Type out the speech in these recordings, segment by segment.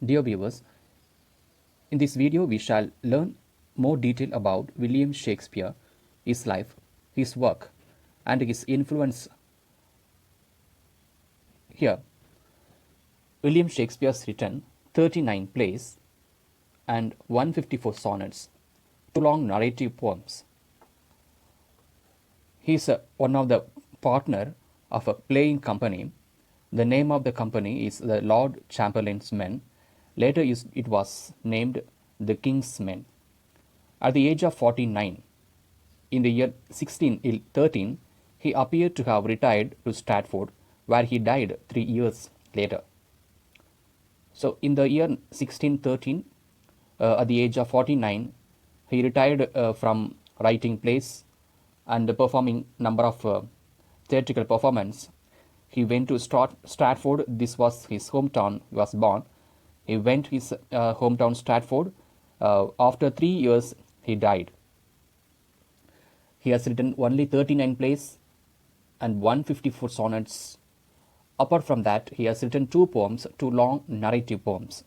Dear viewers, in this video we shall learn more detail about William Shakespeare, his life, his work, and his influence. Here, William Shakespeare has written 39 plays and 154 sonnets, two long narrative poems. He is one of the partner of a playing company. The name of the company is the Lord Chamberlain's Men. Later it was named the King's Men. At the age of 49, in the year 1613, he appeared to have retired to Stratford, where he died 3 years later. So in the year 1613, at the age of 49, he retired from writing plays and performing number of theatrical performance. He went to Stratford. This was his hometown. He was born. He went his hometown Stratford. After 3 years, he died. He has written only 39 plays and 154 sonnets. Apart from that, he has written 2 poems, 2 long narrative poems.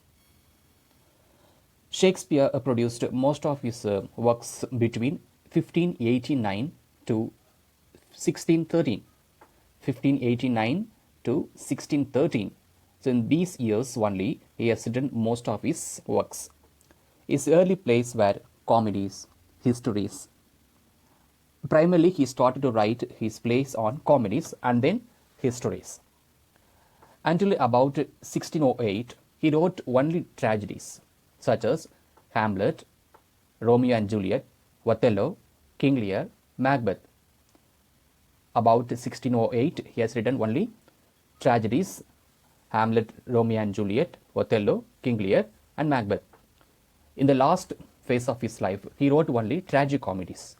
Shakespeare produced most of his works between 1589 to 1613. 1589 to 1613. So in these years only, he has written most of his works. His early plays were comedies, histories. Primarily, he started to write his plays on comedies and then histories. Until about 1608, he wrote only tragedies such as Hamlet, Romeo and Juliet, Othello, King Lear, Macbeth. About 1608, he has written only tragedies, Hamlet, Romeo and Juliet, Othello, King Lear, and Macbeth. In the last phase of his life, he wrote only tragicomedies.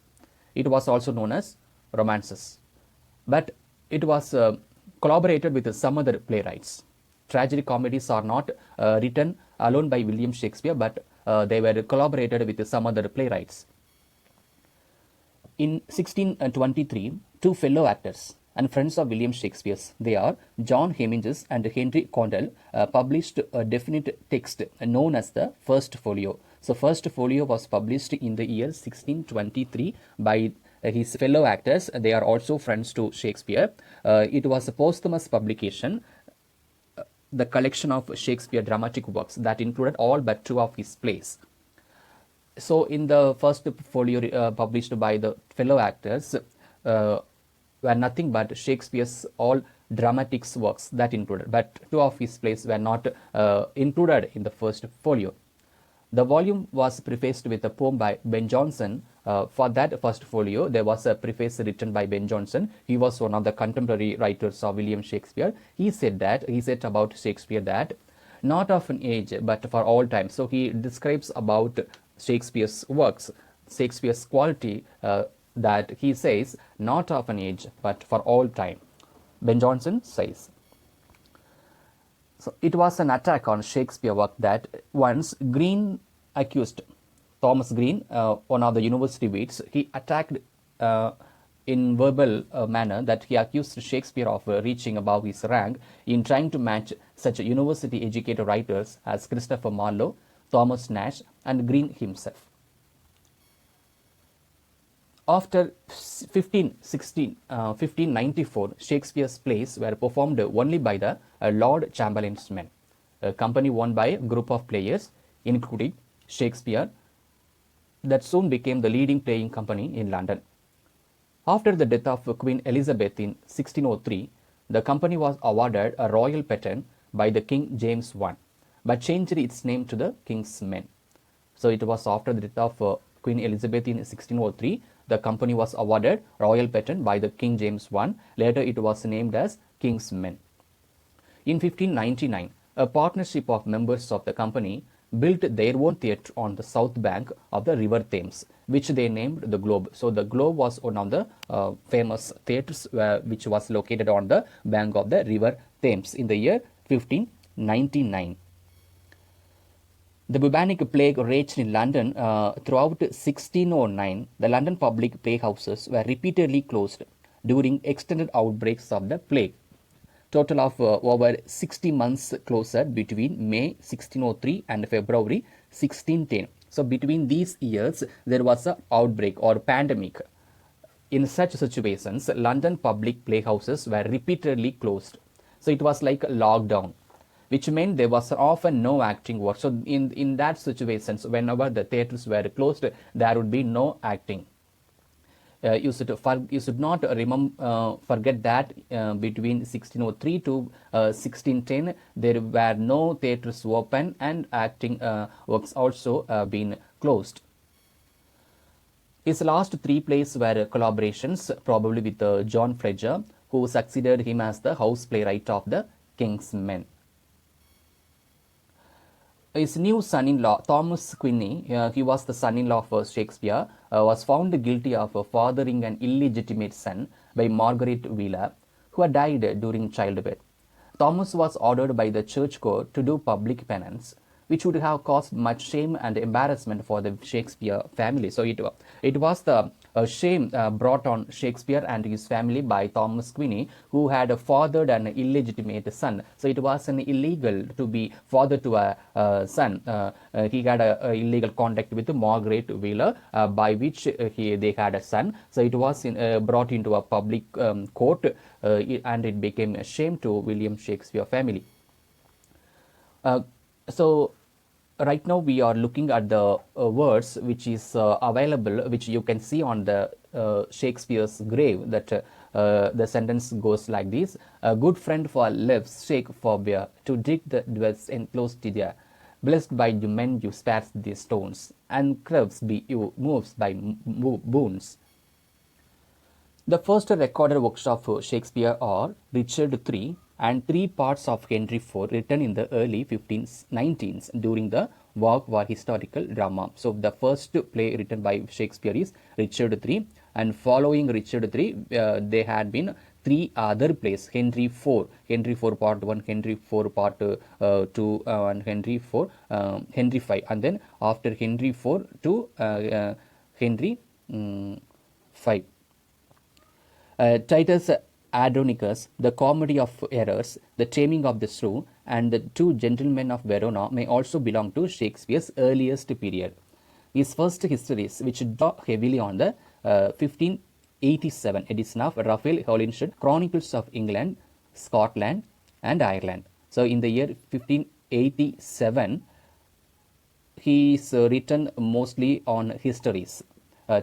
It was also known as romances. But it was collaborated with some other playwrights. Tragedy comedies are not written alone by William Shakespeare, but they were collaborated with some other playwrights. In 1623, 2 fellow actors and friends of William Shakespeare's, they are John Hemingway and Henry Condell, published a definite text known as the First Folio. So, First Folio was published in the year 1623 by his fellow actors. They are also friends to Shakespeare. It was a posthumous publication, the collection of Shakespeare dramatic works that included all but 2 of his plays. So, in the first folio published by the fellow actors were nothing but Shakespeare's all dramatics works that included, but 2 of his plays were not included in the first folio. The volume was prefaced with a poem by Ben Jonson. For that first folio, there was a preface written by Ben Jonson. He was one of the contemporary writers of William Shakespeare. He said about Shakespeare that, not of an age, but for all time. So he describes about Shakespeare's works, Shakespeare's quality, that he says, not of an age, but for all time. Ben Jonson says. So it was an attack on Shakespeare work that once Green accused Thomas Green, one of the university wits. He attacked in verbal manner that he accused Shakespeare of reaching above his rank in trying to match such university educated writers as Christopher Marlowe, Thomas Nash, and Green himself. After 1594, Shakespeare's plays were performed only by the Lord Chamberlain's Men, a company owned by a group of players, including Shakespeare, that soon became the leading playing company in London. After the death of Queen Elizabeth in 1603, the company was awarded a royal patent by the King James I, but changed its name to the King's Men. So it was after the death of Queen Elizabeth in 1603, the company was awarded royal patent by the King James I. Later it was named as King's Men. In 1599, a partnership of members of the company built their own theatre on the south bank of the River Thames, which they named the Globe. So the Globe was one of the famous theatres which was located on the bank of the River Thames in the year 1599. The bubonic plague raged in London throughout 1609. The London public playhouses were repeatedly closed during extended outbreaks of the plague. Total of over 60 months closed between May 1603 and February 1610. So between these years, there was an outbreak or pandemic. In such situations, London public playhouses were repeatedly closed. So it was like a lockdown, which meant there was often no acting work. So in that situations, whenever the theatres were closed, there would be no acting. You should not forget that between 1603 to 1610 there were no theatres open and acting works also been closed. His last three plays were collaborations, probably with John Fletcher, who succeeded him as the house playwright of the King's Men. His new son-in-law, Thomas Quinney, he was the son-in-law of Shakespeare, was found guilty of fathering an illegitimate son by Margaret Wheeler, who had died during childbirth. Thomas was ordered by the church court to do public penance, which would have caused much shame and embarrassment for the Shakespeare family. So it was the shame brought on Shakespeare and his family by Thomas Quinney, who had fathered an illegitimate son. So it was an illegal to be father to a son. He had a illegal contact with Margaret Wheeler, by which they had a son. So it was brought into a public court, and it became a shame to William Shakespeare family. So right now we are looking at the words which is available, which you can see on the Shakespeare's grave, that the sentence goes like this: a good friend for lives shake for bear, to dig the dwells enclosed there. Blessed by you men you spare the stones, and curves be you moves by boons. The first recorded works of Shakespeare are Richard III and three parts of Henry IV, written in the early 1519s during the war historical drama. So the first play written by Shakespeare is Richard III, and following Richard III, there had been three other plays: Henry IV part 1, Henry IV part 2, and Henry V, and then after Henry IV to Henry V. Titus Andronicus, The Comedy of Errors, The Taming of the Shrew, and The Two Gentlemen of Verona may also belong to Shakespeare's earliest period. His first histories, which draw heavily on the 1587 edition of Raphael Holinshed Chronicles of England, Scotland, and Ireland. So in the year 1587, he is written mostly on histories.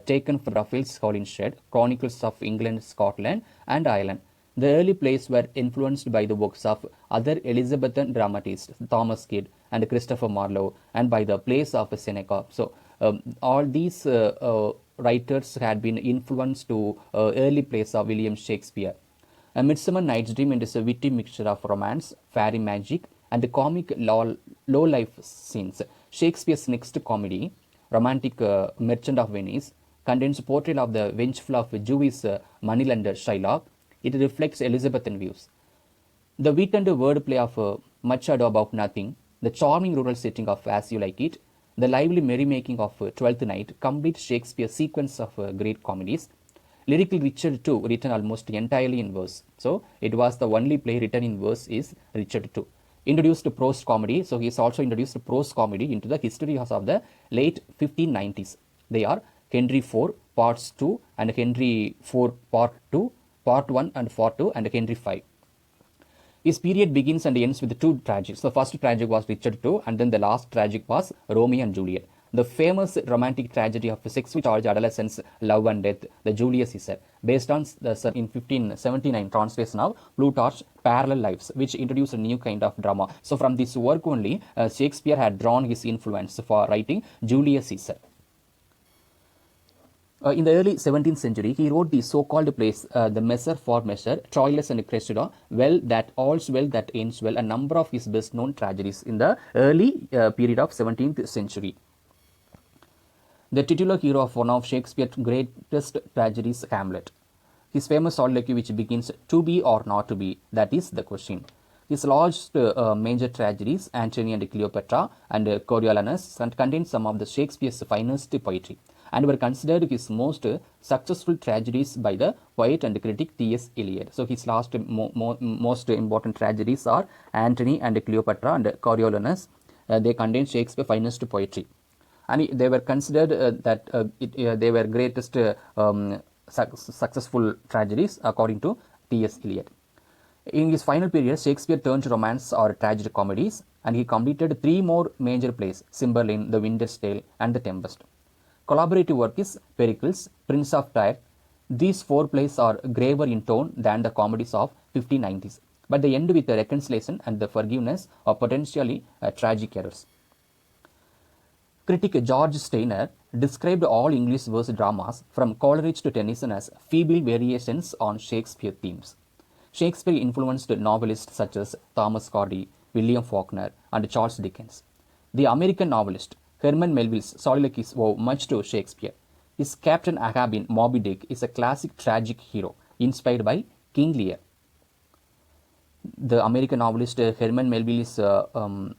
Taken from Raphael's Holinshed, Chronicles of England, Scotland, and Ireland. The early plays were influenced by the works of other Elizabethan dramatists, Thomas Kidd and Christopher Marlowe, and by the plays of Seneca. So, all these writers had been influenced to early plays of William Shakespeare. A Midsummer Night's Dream is a witty mixture of romance, fairy magic, and the comic low-life scenes. Shakespeare's next comedy, Romantic Merchant of Venice, contains a portrayal of the vengeful of Jewish moneylender Shylock. It reflects Elizabethan views. The wit and wordplay of Much Ado About Nothing, the charming rural setting of As You Like It, the lively merrymaking of Twelfth Night complete Shakespeare's sequence of great comedies. Lyrical Richard II, written almost entirely in verse. So it was the only play written in verse is Richard II. Introduced prose comedy. So he has also introduced prose comedy into the history of the late 1590s. They are Henry IV parts 2 and Henry IV part 2, part 1 and part 2, and Henry V. His period begins and ends with two tragics. The first tragic was Richard II, and then the last tragic was Romeo and Juliet. The famous romantic tragedy of sex with charge, adolescence, love and death, the Julius Caesar, based on the in 1579 translation of Plutarch's Parallel Lives, which introduced a new kind of drama. So from this work only, Shakespeare had drawn his influence for writing Julius Caesar. In the early 17th century, he wrote the so-called plays The Measure for Measure, Troilus and Cressida, Well That All's Well That Ends Well, a number of his best-known tragedies in the early period of 17th century. The titular hero of one of Shakespeare's greatest tragedies, Hamlet. His famous soliloquy which begins, to be or not to be, that is the question. His largest major tragedies, Antony and Cleopatra and Coriolanus, contain some of the Shakespeare's finest poetry. and were considered his most successful tragedies by the poet and critic T.S. Eliot. So his most important tragedies are Antony and Cleopatra and Coriolanus. They contain Shakespeare's finest poetry, and they were considered that they were greatest successful tragedies according to T.S. Eliot. In his final period, Shakespeare turned to romance or tragic comedies, and he completed 3 more major plays: Cymbeline, The Winter's Tale, and The Tempest. Collaborative work is Pericles, Prince of Tyre. These 4 plays are graver in tone than the comedies of 1590s, but they end with a reconciliation and the forgiveness of potentially tragic errors. Critic George Steiner described all English verse dramas from Coleridge to Tennyson as feeble variations on Shakespeare themes. Shakespeare influenced novelists such as Thomas Hardy, William Faulkner, and Charles Dickens. The American novelist Herman Melville's soliloquies owe much to Shakespeare. His Captain Ahab in Moby Dick is a classic tragic hero inspired by King Lear. The American novelist Herman Melville's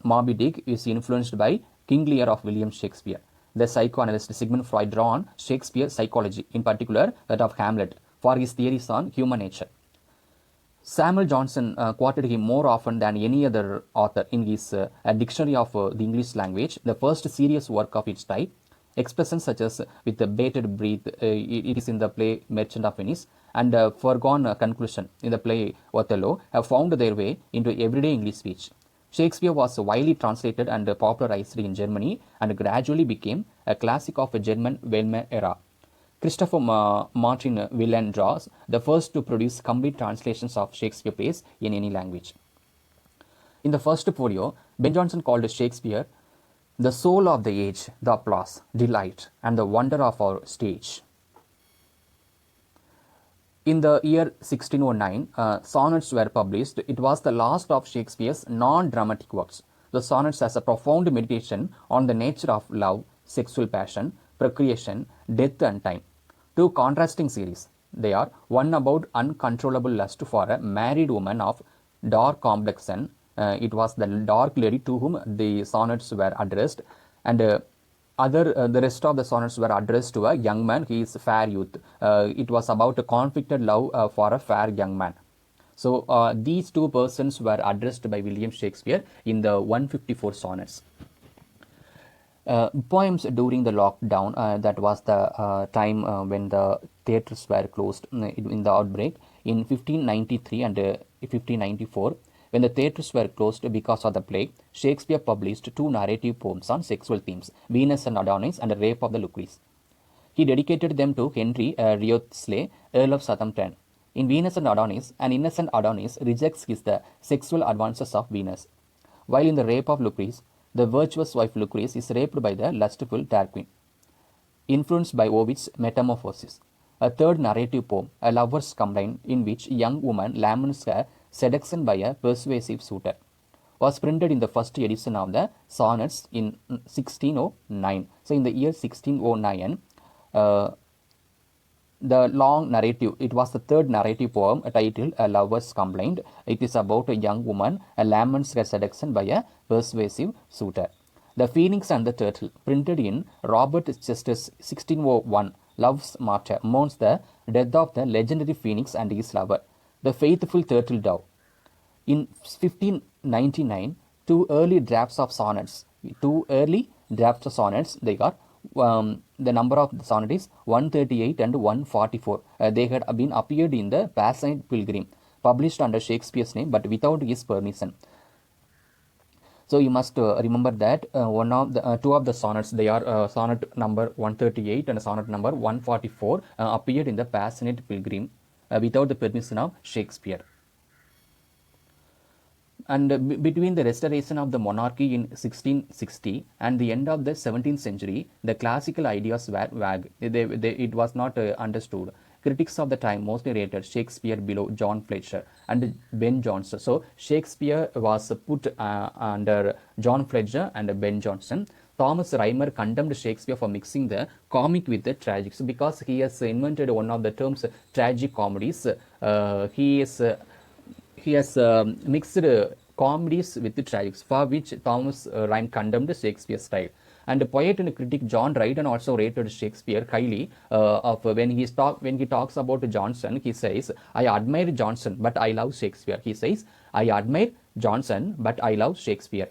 Moby Dick is influenced by King Lear of William Shakespeare. The psychoanalyst Sigmund Freud drew on Shakespeare's psychology, in particular that of Hamlet, for his theories on human nature. Samuel Johnson quoted him more often than any other author in his Dictionary of the English Language, the first serious work of its type. Expressions such as "with the bated breath," it is in the play Merchant of Venice, and "foregone conclusion" in the play Othello have found their way into everyday English speech. Shakespeare was widely translated and popularized in Germany and gradually became a classic of the German Weimar era. Christopher Martin Wieland draws the first to produce complete translations of Shakespeare plays in any language. In the first folio, Ben Jonson called Shakespeare the soul of the age, the applause, delight, and the wonder of our stage. In the year 1609, Sonnets were published. It was the last of Shakespeare's non-dramatic works. The Sonnets has a profound meditation on the nature of love, sexual passion, procreation, death, and time. 2 contrasting series. They are one about uncontrollable lust for a married woman of dark complexion. It was the dark lady to whom the sonnets were addressed, and the rest of the sonnets were addressed to a young man. He is fair youth. It was about a conflicted love for a fair young man. So these 2 persons were addressed by William Shakespeare in the 154 sonnets. Poems during the lockdown, that was the time when the theatres were closed in the outbreak in 1593 and 1594. When the theatres were closed because of the plague, Shakespeare published 2 narrative poems on sexual themes, Venus and Adonis and the Rape of the Lucrece. He dedicated them to Henry Wriothesley, Earl of Southampton. In Venus and Adonis, an innocent Adonis rejects the sexual advances of Venus, while in the Rape of Lucrece, the virtuous wife Lucrece is raped by the lustful Tarquin. Influenced by Ovid's Metamorphosis. A third narrative poem, A Lover's Complaint, in which a young woman laments her seduction by a persuasive suitor, was printed in the first edition of the Sonnets in 1609. So in the year 1609, the long narrative, it was the third narrative poem titled A Lover's Complaint. It is about a young woman laments her seduction by a persuasive suitor. The Phoenix and the Turtle, printed in Robert Chester's 1601 Love's Martyr, mourns the death of the legendary Phoenix and his lover, the faithful turtle dove. In 1599, 2 early drafts of sonnets, they are the number of the sonnet is 138 and 144. They had been appeared in the Passionate Pilgrim, published under Shakespeare's name but without his permission. So you must remember that 2 of the sonnets, they are sonnet number 138 and sonnet number 144, appeared in the Passionate Pilgrim without the permission of Shakespeare. And between the restoration of the monarchy in 1660 and the end of the 17th century, the classical ideas were vague. It was not understood. Critics of the time mostly rated Shakespeare below John Fletcher and Ben Jonson. So Shakespeare was put under John Fletcher and Ben Jonson. Thomas Rhymer condemned Shakespeare for mixing the comic with the tragic. So because he has invented one of the terms tragic comedies, he has mixed comedies with the tragics, for which Thomas Rhyme condemned Shakespeare's style. And the poet and critic John Dryden also rated Shakespeare highly. Of when he talks about Johnson, he says, "I admire Johnson, but I love Shakespeare." He says, "I admire Johnson, but I love Shakespeare."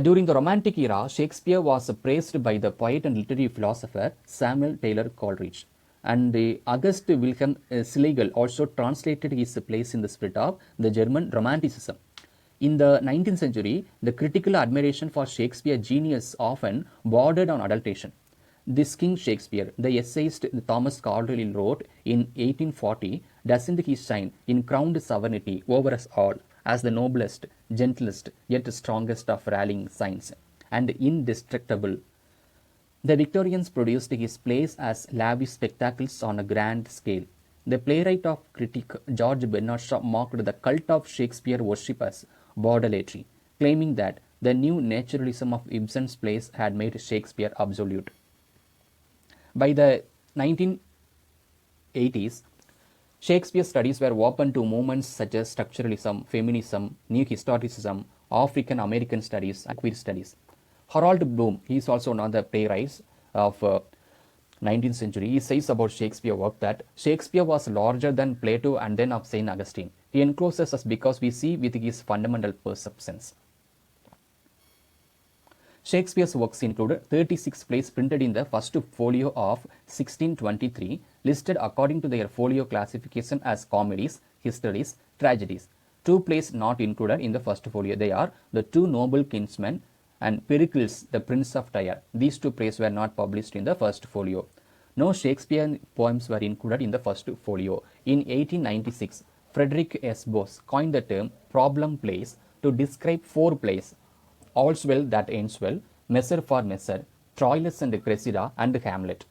During the Romantic era, Shakespeare was praised by the poet and literary philosopher Samuel Taylor Coleridge. And the August Wilhelm Schlegel also translated his plays in the spirit of the German Romanticism. In the 19th century, the critical admiration for Shakespeare's genius often bordered on adulteration. This King Shakespeare, the essayist Thomas Carlyle wrote in 1840, doesn't he shine in crowned sovereignty over us all as the noblest, gentlest, yet strongest of rallying signs, and indestructible. The Victorians produced his plays as lavish spectacles on a grand scale. The playwright of critic George Bernard Shaw mocked the cult of Shakespeare worship as borderlatry, claiming that the new naturalism of Ibsen's plays had made Shakespeare absolute. By the 1980s, Shakespeare's studies were open to movements such as structuralism, feminism, new historicism, African American studies, and queer studies. Harold Bloom, he is also one of the playwrights of 19th century. He says about Shakespeare work that Shakespeare was larger than Plato and then of Saint Augustine. He encloses us because we see with his fundamental perceptions. Shakespeare's works include 36 plays printed in the first folio of 1623, listed according to their folio classification as comedies, histories, tragedies. 2 plays not included in the first folio. They are The Two Noble Kinsmen and Pericles, the Prince of Tyre. These 2 plays were not published in the first folio. No Shakespearean poems were included in the first folio. In 1896, Frederick S. Bose coined the term problem plays to describe 4 plays: All's Well That Ends Well, Messer for Messer, Troilus and Cressida, and Hamlet.